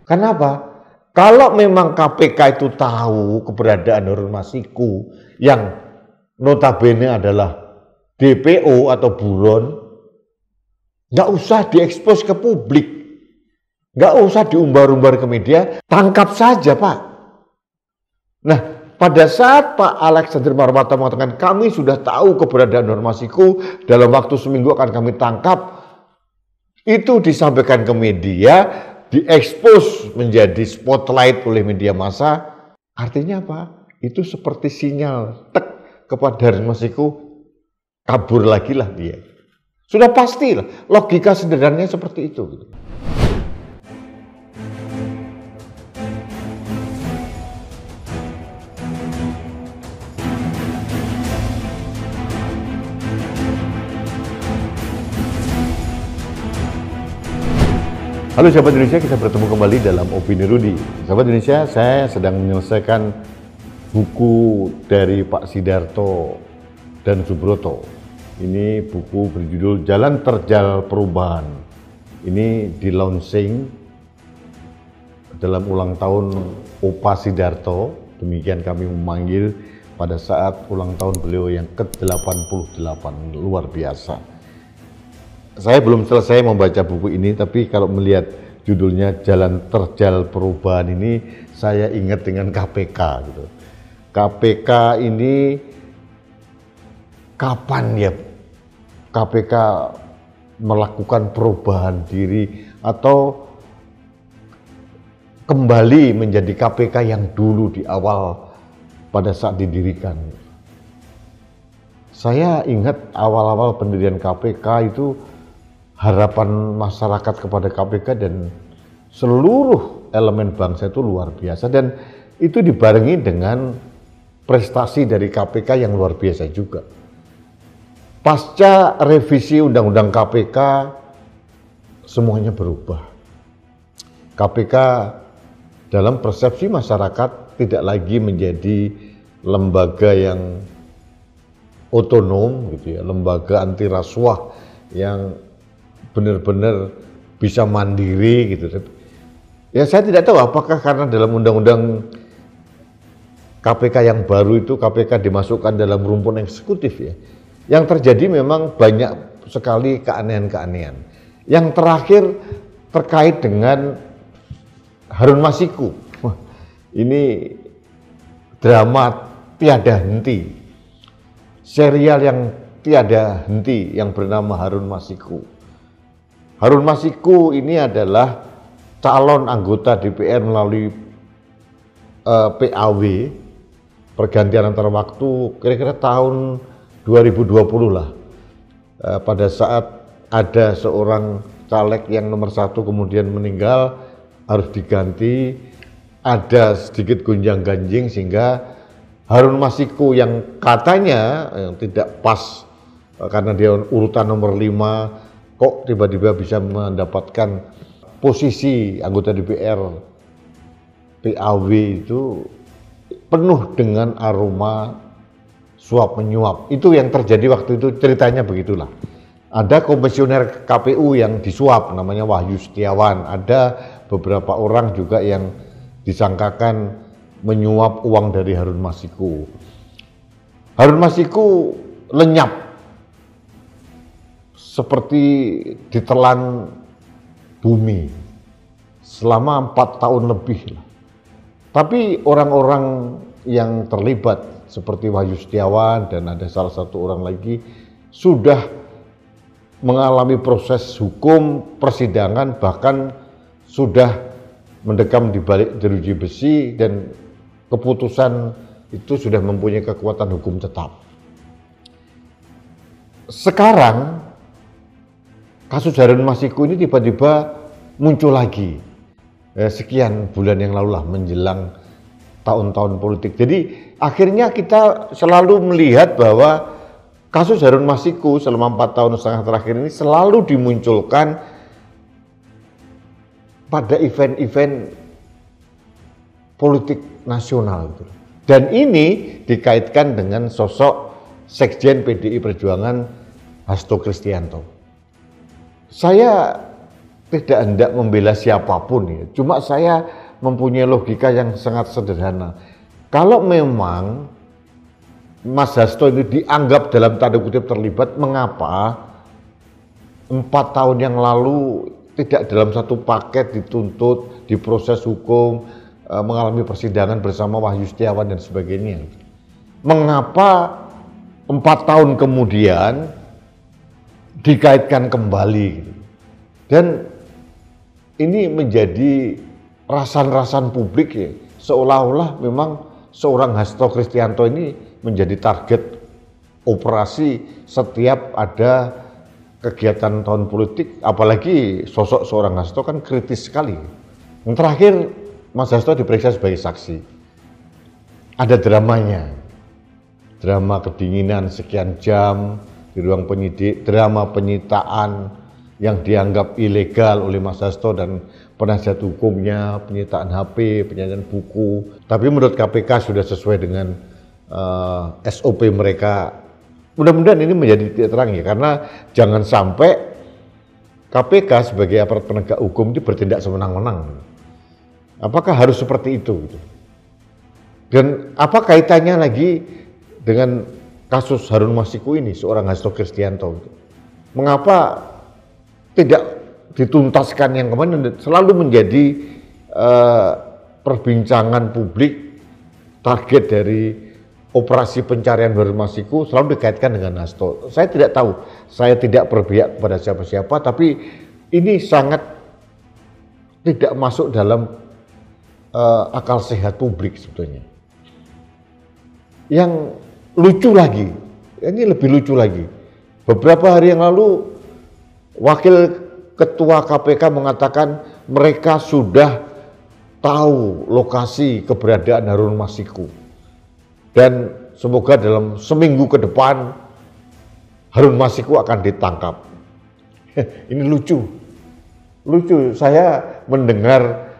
Kenapa? Kalau memang KPK itu tahu keberadaan Harun Masiku yang notabene adalah DPO atau buron, nggak usah diekspos ke publik, nggak usah diumbar-umbar ke media, tangkap saja Pak. Nah, pada saat Pak Alexander Marwata mengatakan kami sudah tahu keberadaan Harun Masiku, dalam waktu seminggu akan kami tangkap, itu disampaikan ke media, diekspos menjadi spotlight oleh media massa, artinya apa? Itu seperti sinyal tek kepada Harun Masiku, kabur lagi lah dia. Sudah pasti lah, logika sederhananya seperti itu. Halo sahabat Indonesia, kita bertemu kembali dalam Opini Rudy. Sahabat Indonesia, saya sedang menyelesaikan buku dari Pak Sidarto dan Subroto. Ini buku berjudul Jalan Terjal Perubahan. Ini di launching dalam ulang tahun Opa Sidarto. Demikian kami memanggil pada saat ulang tahun beliau yang ke-88. Luar biasa. Saya belum selesai membaca buku ini, tapi kalau melihat judulnya Jalan Terjal Perubahan ini, saya ingat dengan KPK gitu. KPK ini kapan ya KPK melakukan perubahan diri atau kembali menjadi KPK yang dulu di awal pada saat didirikan. Saya ingat awal-awal pendirian KPK itu harapan masyarakat kepada KPK dan seluruh elemen bangsa itu luar biasa, dan itu dibarengi dengan prestasi dari KPK yang luar biasa juga. Pasca revisi Undang-Undang KPK, semuanya berubah. KPK dalam persepsi masyarakat tidak lagi menjadi lembaga yang otonom gitu ya, lembaga anti rasuah yang benar-benar bisa mandiri gitu. Ya saya tidak tahu apakah karena dalam undang-undang KPK yang baru itu KPK dimasukkan dalam rumpun eksekutif ya. Yang terjadi memang banyak sekali keanehan-keanehan. Yang terakhir terkait dengan Harun Masiku. Wah, ini drama tiada henti. Serial yang tiada henti yang bernama Harun Masiku. Harun Masiku ini adalah calon anggota DPR melalui PAW, pergantian antar waktu, kira-kira tahun 2020 lah. Pada saat ada seorang caleg yang nomor 1 kemudian meninggal, harus diganti, ada sedikit gonjang-ganjing sehingga Harun Masiku yang katanya yang tidak pas karena dia urutan nomor 5, kok tiba-tiba bisa mendapatkan posisi anggota DPR PAW itu penuh dengan aroma suap menyuap. Itu yang terjadi waktu itu, ceritanya begitulah. Ada komisioner KPU yang disuap, namanya Wahyu Setiawan. Ada beberapa orang juga yang disangkakan menyuap uang dari Harun Masiku. Harun Masiku lenyap seperti ditelan bumi selama 4 tahun lebih. Tapi orang-orang yang terlibat seperti Wahyu Setiawan dan ada salah satu orang lagi sudah mengalami proses hukum, persidangan, bahkan sudah mendekam di balik jeruji besi dan keputusan itu sudah mempunyai kekuatan hukum tetap. Sekarang kasus Harun Masiku ini tiba-tiba muncul lagi sekian bulan yang lalu lah menjelang tahun-tahun politik. Jadi akhirnya kita selalu melihat bahwa kasus Harun Masiku selama 4,5 tahun terakhir ini selalu dimunculkan pada event-event politik nasional itu. Dan ini dikaitkan dengan sosok Sekjen PDI Perjuangan Hasto Kristianto. Saya tidak hendak membela siapapun ya. Cuma saya mempunyai logika yang sangat sederhana. Kalau memang Mas Hasto ini dianggap dalam tanda kutip terlibat, mengapa 4 tahun yang lalu tidak dalam satu paket dituntut, diproses hukum, mengalami persidangan bersama Wahyu Setiawan dan sebagainya? Mengapa 4 tahun kemudian dikaitkan kembali? Dan ini menjadi rasan-rasan publik ya, seolah-olah memang seorang Hasto Kristianto ini menjadi target operasi setiap ada kegiatan tahun politik, apalagi sosok seorang Hasto kan kritis sekali. Yang terakhir Mas Hasto diperiksa sebagai saksi. Ada dramanya, drama kedinginan sekian jam di ruang penyidik, drama penyitaan yang dianggap ilegal oleh Mas Hasto dan penasihat hukumnya, penyitaan HP, penyitaan buku. Tapi menurut KPK sudah sesuai dengan SOP mereka. Mudah-mudahan ini menjadi titik terang ya, karena jangan sampai KPK sebagai aparat penegak hukum itu bertindak sewenang-wenang. Apakah harus seperti itu? Dan apa kaitannya lagi dengan kasus Harun Masiku ini, seorang Hasto Kristianto? Mengapa tidak dituntaskan yang kemarin? Selalu menjadi perbincangan publik, target dari operasi pencarian Harun Masiku selalu dikaitkan dengan Hasto. Saya tidak tahu, saya tidak berpihak kepada siapa-siapa, tapi ini sangat tidak masuk dalam akal sehat publik sebetulnya. Yang lucu lagi, ini lebih lucu lagi. Beberapa hari yang lalu, Wakil Ketua KPK mengatakan mereka sudah tahu lokasi keberadaan Harun Masiku. Dan semoga dalam seminggu ke depan Harun Masiku akan ditangkap. Ini lucu. Lucu, saya mendengar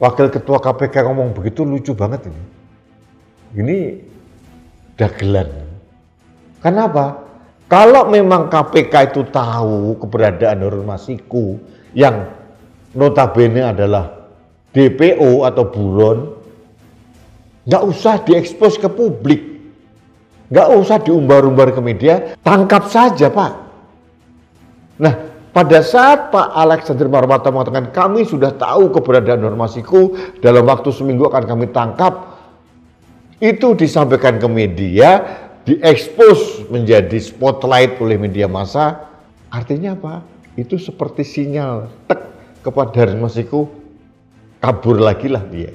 Wakil Ketua KPK ngomong begitu lucu banget ini. Ini dagelan. Kenapa? Kalau memang KPK itu tahu keberadaan Harun Masiku yang notabene adalah DPO atau buron, nggak usah diekspos ke publik, nggak usah diumbar-umbar ke media, tangkap saja Pak. Nah, pada saat Pak Alexander Marwata mengatakan kami sudah tahu keberadaan Harun Masiku, dalam waktu seminggu akan kami tangkap, itu disampaikan ke media, diekspos menjadi spotlight oleh media massa, artinya apa? Itu seperti sinyal tek kepada Harun Masiku, kabur lagi lah dia.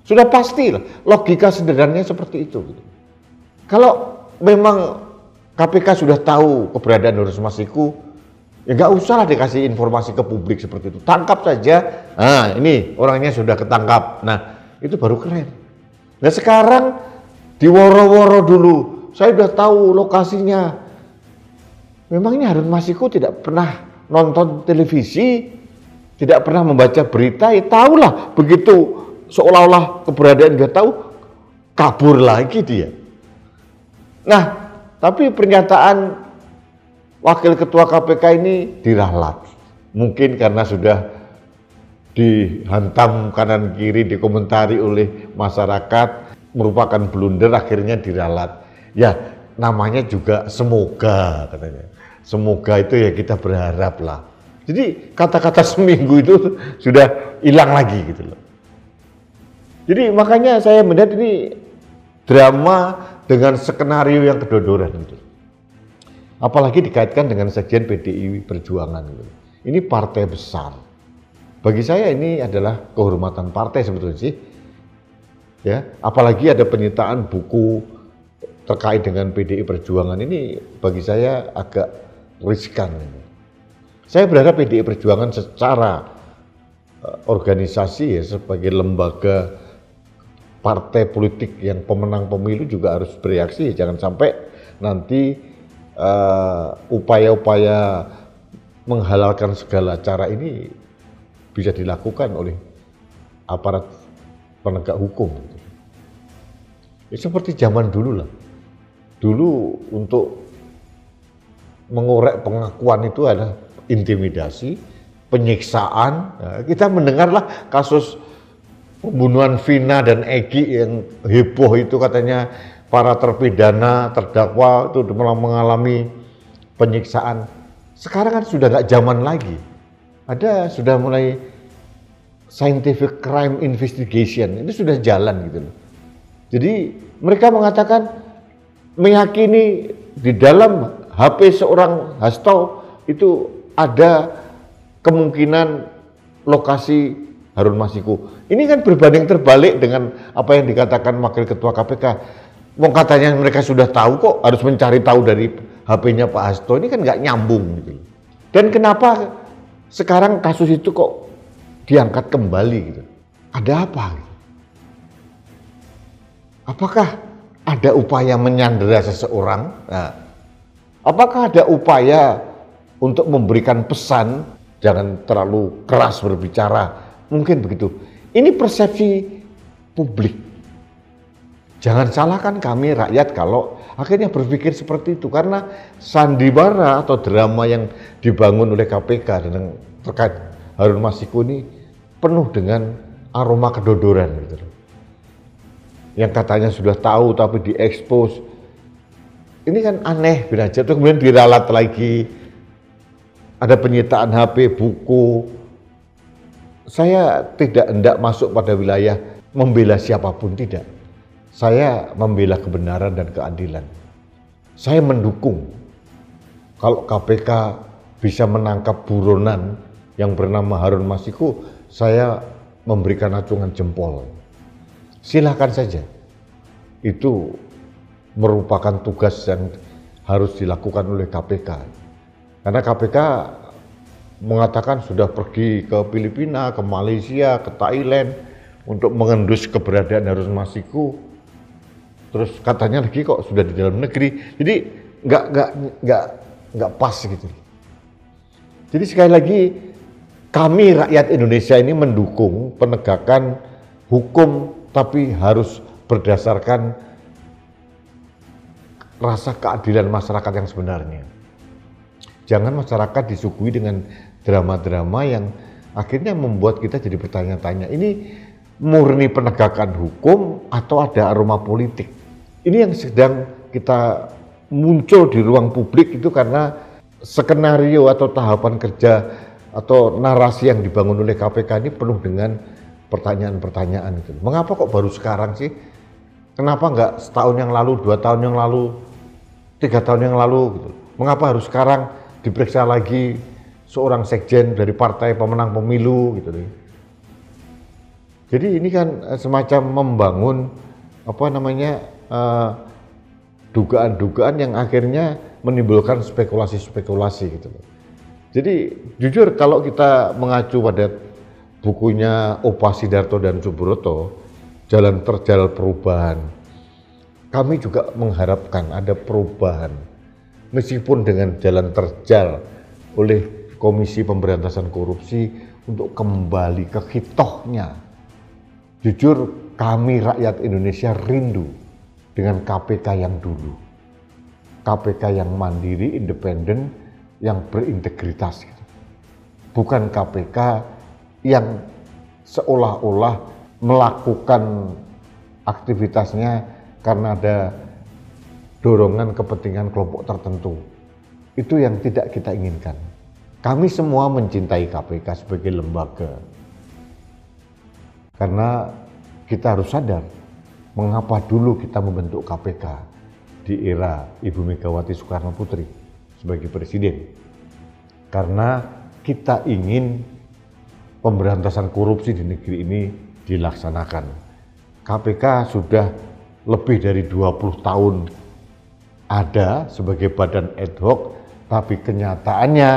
Sudah pasti lah, logika sederhananya seperti itu. Kalau memang KPK sudah tahu keberadaan Harun Masiku, ya nggak usah lah dikasih informasi ke publik seperti itu. Tangkap saja, nah ini orangnya sudah ketangkap. Nah itu baru keren. Nah sekarang diworo-woro dulu, saya sudah tahu lokasinya. Memangnya Harun Masiku tidak pernah nonton televisi, tidak pernah membaca berita, ya tahulah begitu. Seolah-olah keberadaan dia tahu, kabur lagi dia. Nah, tapi pernyataan Wakil Ketua KPK ini diralat. Mungkin karena sudah dihantam kanan kiri, dikomentari oleh masyarakat, merupakan blunder, akhirnya diralat. Ya, namanya juga semoga katanya. Semoga itu ya kita berharap lah. Jadi kata-kata seminggu itu sudah hilang lagi gitu loh. Jadi makanya saya melihat ini drama dengan skenario yang kedodoran gitu. Apalagi dikaitkan dengan sekjen PDI Perjuangan gitu. Ini partai besar. Bagi saya ini adalah kehormatan partai sebetulnya sih. Ya, apalagi ada penyitaan buku terkait dengan PDI Perjuangan ini bagi saya agak riskan. Saya berharap PDI Perjuangan secara organisasi ya sebagai lembaga partai politik yang pemenang pemilu juga harus bereaksi, jangan sampai nanti upaya-upaya menghalalkan segala cara ini bisa dilakukan oleh aparat penegak hukum. Ya, seperti zaman dulu lah. Dulu untuk mengorek pengakuan itu adalah intimidasi, penyiksaan. Nah, kita mendengarlah kasus pembunuhan Vina dan Egy yang heboh itu, katanya para terpidana, terdakwa itu malah mengalami penyiksaan. Sekarang kan sudah nggak zaman lagi. Sudah mulai scientific crime investigation, itu sudah jalan gitu loh. Jadi mereka mengatakan, meyakini di dalam HP seorang Hasto itu ada kemungkinan lokasi Harun Masiku. Ini kan berbanding terbalik dengan apa yang dikatakan Wakil Ketua KPK. Wong katanya mereka sudah tahu kok, harus mencari tahu dari HP-nya Pak Hasto. Ini kan nggak nyambung gitu. Dan kenapa sekarang kasus itu kok diangkat kembali gitu? Ada apa? Apakah ada upaya menyandera seseorang? Nah, apakah ada upaya untuk memberikan pesan jangan terlalu keras berbicara? Mungkin begitu. Ini persepsi publik. Jangan salahkan kami rakyat kalau akhirnya berpikir seperti itu, karena sandiwara atau drama yang dibangun oleh KPK dan terkait Harun Masiku ini penuh dengan aroma kedodoran gitu. Yang katanya sudah tahu tapi diekspos. Ini kan aneh aja, terus kemudian diralat lagi. Ada penyitaan HP, buku. Saya tidak hendak masuk pada wilayah membela siapapun, tidak. Saya membela kebenaran dan keadilan. Saya mendukung kalau KPK bisa menangkap buronan yang bernama Harun Masiku, saya memberikan acungan jempol. Silahkan saja. Itu merupakan tugas yang harus dilakukan oleh KPK. Karena KPK mengatakan sudah pergi ke Filipina, ke Malaysia, ke Thailand untuk mengendus keberadaan Harun Masiku. Terus katanya lagi kok sudah di dalam negeri. Jadi nggak pas gitu. Jadi sekali lagi kami rakyat Indonesia ini mendukung penegakan hukum, tapi harus berdasarkan rasa keadilan masyarakat yang sebenarnya. Jangan masyarakat disuguhi dengan drama-drama yang akhirnya membuat kita jadi bertanya-tanya, ini murni penegakan hukum atau ada aroma politik? Ini yang sedang kita muncul di ruang publik itu karena skenario atau tahapan kerja atau narasi yang dibangun oleh KPK ini penuh dengan pertanyaan-pertanyaan itu. Mengapa kok baru sekarang sih? Kenapa nggak setahun yang lalu, 2 tahun yang lalu, 3 tahun yang lalu gitu? Mengapa harus sekarang diperiksa lagi seorang sekjen dari partai pemenang pemilu gitu? Jadi ini kan semacam membangun dugaan-dugaan yang akhirnya menimbulkan spekulasi-spekulasi gitu. Jadi jujur kalau kita mengacu pada bukunya Opa Sidarto dan Subroto, Jalan Terjal Perubahan, kami juga mengharapkan ada perubahan. Meskipun dengan jalan terjal oleh Komisi Pemberantasan Korupsi untuk kembali ke hitohnya. Jujur kami rakyat Indonesia rindu dengan KPK yang dulu. KPK yang mandiri, independen, yang berintegritas. Bukan KPK yang seolah-olah melakukan aktivitasnya karena ada dorongan kepentingan kelompok tertentu. Itu yang tidak kita inginkan. Kami semua mencintai KPK sebagai lembaga. Karena kita harus sadar mengapa dulu kita membentuk KPK di era Ibu Megawati Soekarno Putri sebagai presiden. Karena kita ingin pemberantasan korupsi di negeri ini dilaksanakan. KPK sudah lebih dari 20 tahun ada sebagai badan ad hoc, tapi kenyataannya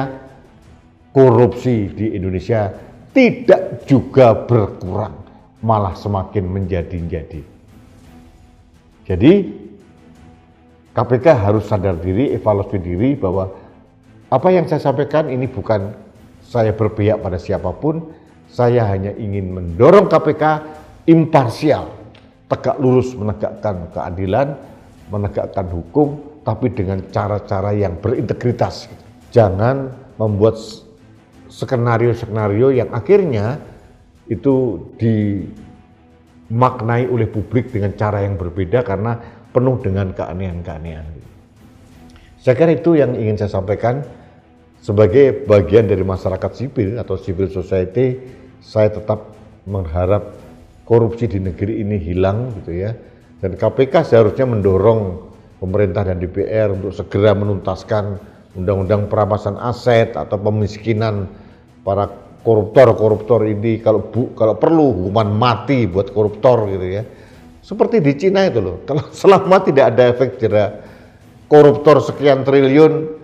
korupsi di Indonesia tidak juga berkurang, malah semakin menjadi-jadi. Jadi KPK harus sadar diri, evaluasi diri bahwa apa yang saya sampaikan ini bukan saya berpihak pada siapapun, saya hanya ingin mendorong KPK imparsial, tegak lurus menegakkan keadilan, menegakkan hukum, tapi dengan cara-cara yang berintegritas. Jangan membuat skenario-skenario yang akhirnya itu dimaknai oleh publik dengan cara yang berbeda karena penuh dengan keanehan-keanehan. Saya kira itu yang ingin saya sampaikan sebagai bagian dari masyarakat sipil atau civil society. Saya tetap mengharap korupsi di negeri ini hilang gitu ya, dan KPK seharusnya mendorong pemerintah dan DPR untuk segera menuntaskan undang-undang perampasan aset atau pemiskinan para koruptor ini. Kalau perlu hukuman mati buat koruptor gitu ya, seperti di Cina itu loh. Kalau selama tidak ada efek jera, koruptor sekian triliun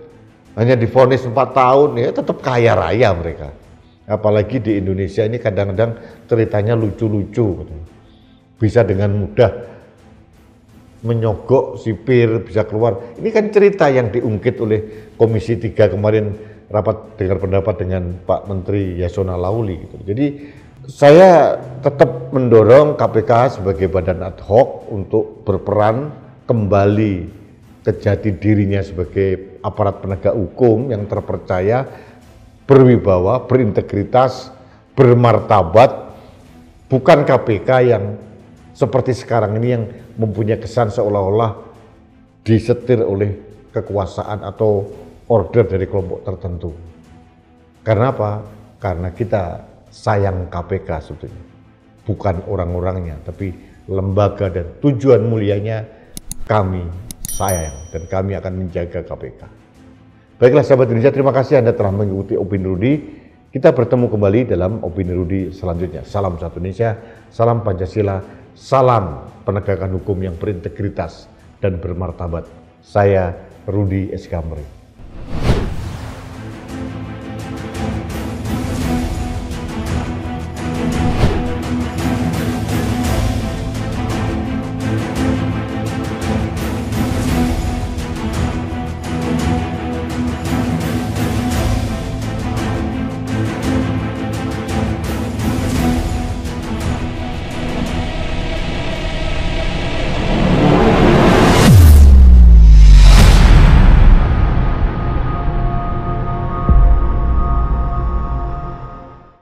hanya divonis 4 tahun ya tetap kaya raya mereka. Apalagi di Indonesia ini kadang-kadang ceritanya lucu-lucu gitu. Bisa dengan mudah menyogok sipir, bisa keluar. Ini kan cerita yang diungkit oleh Komisi 3 kemarin rapat dengar pendapat dengan Pak Menteri Yasona Lauli gitu. Jadi saya tetap mendorong KPK sebagai badan ad hoc untuk berperan kembali ke jati dirinya sebagai aparat penegak hukum yang terpercaya, berwibawa, berintegritas, bermartabat, bukan KPK yang seperti sekarang ini yang mempunyai kesan seolah-olah disetir oleh kekuasaan atau order dari kelompok tertentu. Karena apa? Karena kita sayang KPK sebetulnya, bukan orang-orangnya, tapi lembaga dan tujuan mulianya kami sayang dan kami akan menjaga KPK. Baiklah sahabat Indonesia, terima kasih Anda telah mengikuti Opini Rudy. Kita bertemu kembali dalam Opini Rudy selanjutnya. Salam satu Indonesia, salam Pancasila, salam penegakan hukum yang berintegritas dan bermartabat. Saya Rudy S. Kamri.